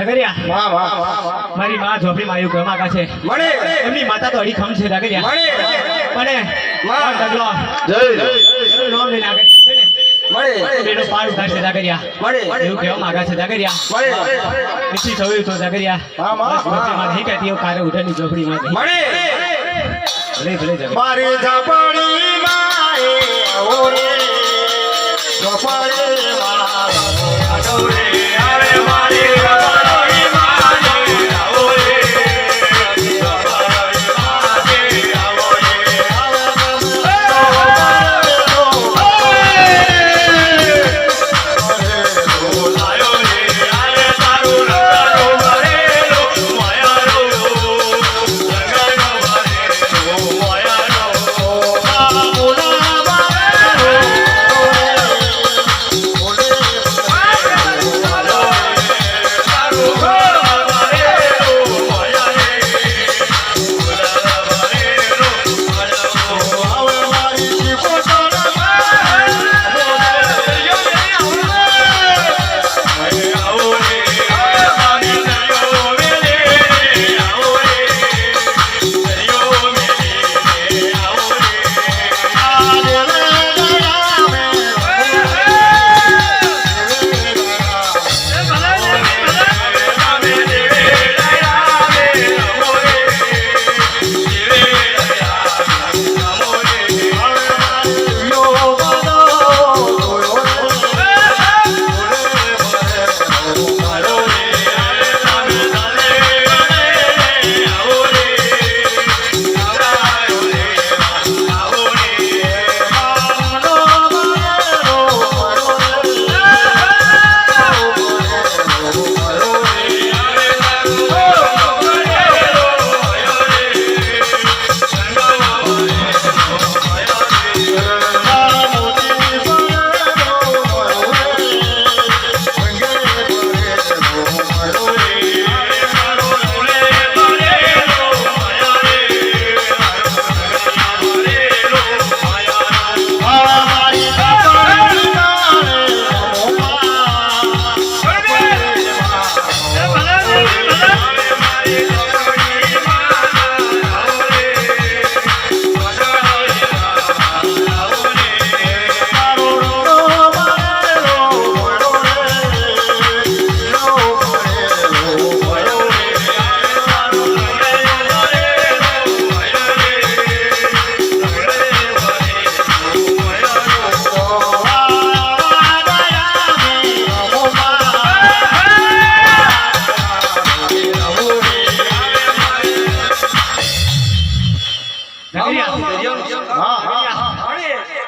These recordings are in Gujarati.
જાગરિયા વાહ વાહ વાહ મારી માં ઝોપડી માં આવ્યું ગમા કાছে મળે એમની માતા તો અડી ખમ છે જાગરિયા મળે મને માં ડગલો જય એનું નામ લઈને આગળ છે ને મળે એનો પાર ઉઠાડશે જાગરિયા મળે એવું કહેવા માંગા છે જાગરિયા મળે નીચી થયું તો જાગરિયા હા માં ઝોપડી માં નહીં કહેતી કારે ઉઠાની ઝોપડી માં મળે ભલે ભલે જાગરિયા મારી ઝાપડી માં ઓરે ઝોપડી માં અડોરે આવે મારી ઝાપડી માં ઓરે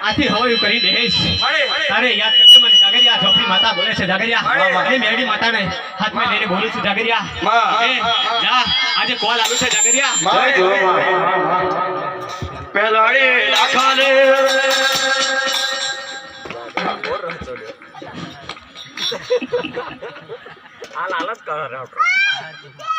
આથી હવાયું કરી દેશ અરે યાદ કરજે મને જાગરિયા ઝોપડી માતા બોલે છે જાગરિયા એ મેડી માતાને હાથમાં લઈને બોલું છું જાગરિયા એ જા આજે કોલ આવ્યો છે જાગરિયા પેલાડી આખાને આ લાલચ કર